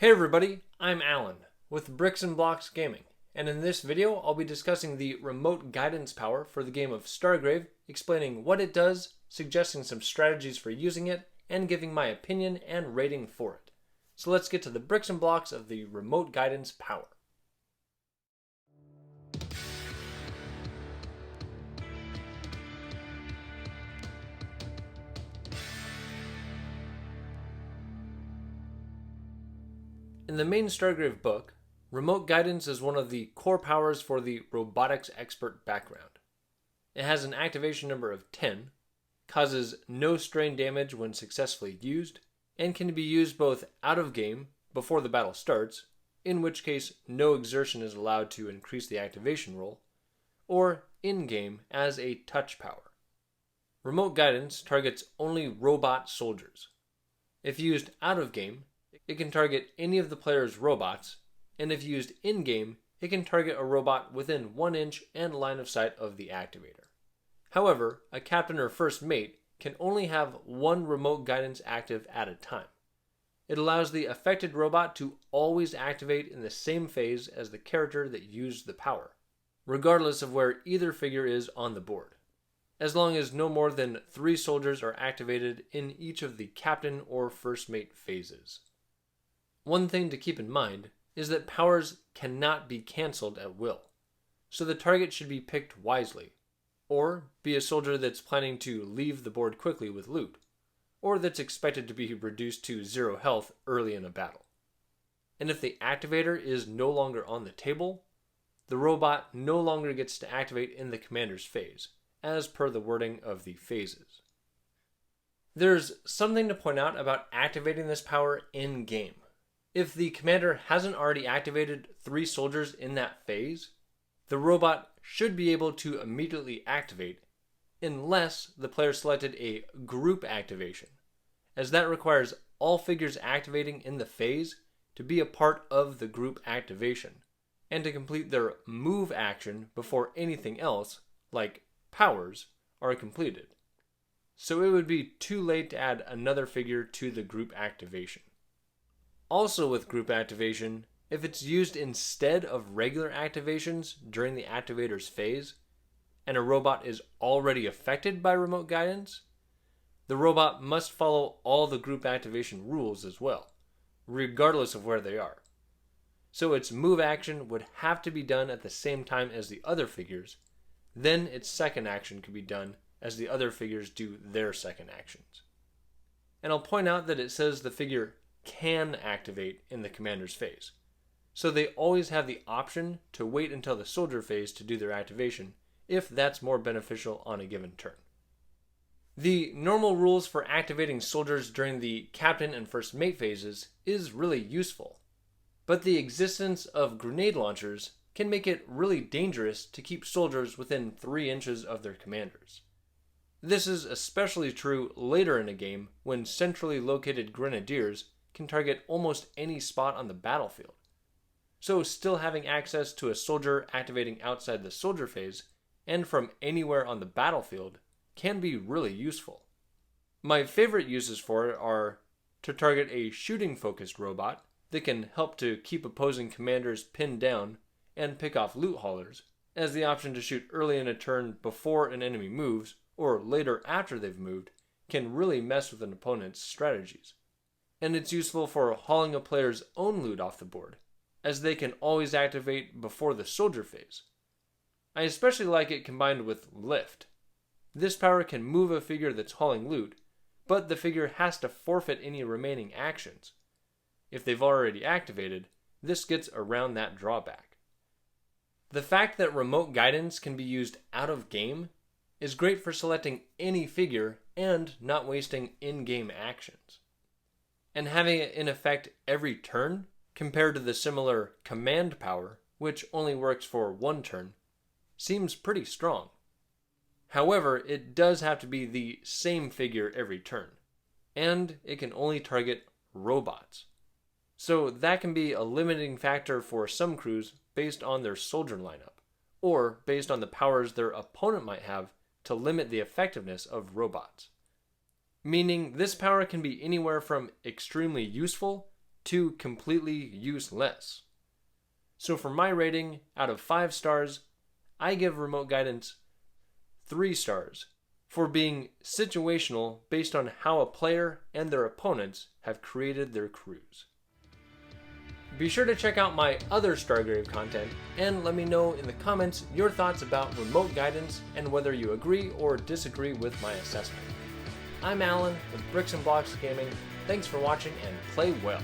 Hey everybody, I'm Alan with Bricks and Blocks Gaming, and in this video I'll be discussing the remote guidance power for the game of Stargrave, explaining what it does, suggesting some strategies for using it, and giving my opinion and rating for it. So let's get to the bricks and blocks of the remote guidance power. In the main Stargrave book, remote guidance is one of the core powers for the robotics expert background. It has an activation number of 10, causes no strain damage when successfully used, and can be used both out of game before the battle starts, in which case no exertion is allowed to increase the activation roll, or in game as a touch power. Remote guidance targets only robot soldiers. If used out of game, it can target any of the player's robots, and if used in-game, it can target a robot within 1 inch and line of sight of the activator. However, a captain or first mate can only have one remote guidance active at a time. It allows the affected robot to always activate in the same phase as the character that used the power, regardless of where either figure is on the board, as long as no more than 3 soldiers are activated in each of the captain or first mate phases. One thing to keep in mind is that powers cannot be cancelled at will, so the target should be picked wisely, or be a soldier that's planning to leave the board quickly with loot, or that's expected to be reduced to 0 health early in a battle. And if the activator is no longer on the table, the robot no longer gets to activate in the commander's phase, as per the wording of the phases. There's something to point out about activating this power in-game. If the commander hasn't already activated 3 soldiers in that phase, the robot should be able to immediately activate unless the player selected a group activation, as that requires all figures activating in the phase to be a part of the group activation and to complete their move action before anything else, like powers, are completed. So it would be too late to add another figure to the group activation. Also with group activation, if it's used instead of regular activations during the activator's phase, and a robot is already affected by remote guidance, the robot must follow all the group activation rules as well, regardless of where they are. So its move action would have to be done at the same time as the other figures, then its second action could be done as the other figures do their second actions. And I'll point out that it says the figure can activate in the commander's phase, so they always have the option to wait until the soldier phase to do their activation if that's more beneficial on a given turn. The normal rules for activating soldiers during the captain and first mate phases is really useful, but the existence of grenade launchers can make it really dangerous to keep soldiers within 3 inches of their commanders. This is especially true later in a game when centrally located grenadiers can target almost any spot on the battlefield. So still having access to a soldier activating outside the soldier phase and from anywhere on the battlefield can be really useful. My favorite uses for it are to target a shooting focused robot that can help to keep opposing commanders pinned down and pick off loot haulers, as the option to shoot early in a turn before an enemy moves or later after they've moved can really mess with an opponent's strategies. And it's useful for hauling a player's own loot off the board, as they can always activate before the soldier phase. I especially like it combined with lift. This power can move a figure that's hauling loot, but the figure has to forfeit any remaining actions. If they've already activated, this gets around that drawback. The fact that remote guidance can be used out of game is great for selecting any figure and not wasting in-game actions. And having it in effect every turn, compared to the similar command power, which only works for 1 turn, seems pretty strong. However, it does have to be the same figure every turn, and it can only target robots. So that can be a limiting factor for some crews based on their soldier lineup, or based on the powers their opponent might have to limit the effectiveness of robots. Meaning this power can be anywhere from extremely useful to completely useless. So for my rating out of 5 stars, I give Remote Guidance 3 stars for being situational based on how a player and their opponents have created their crews. Be sure to check out my other Stargrave content and let me know in the comments your thoughts about Remote Guidance and whether you agree or disagree with my assessment. I'm Alan with Bricks and Blocks Gaming. Thanks for watching and play well.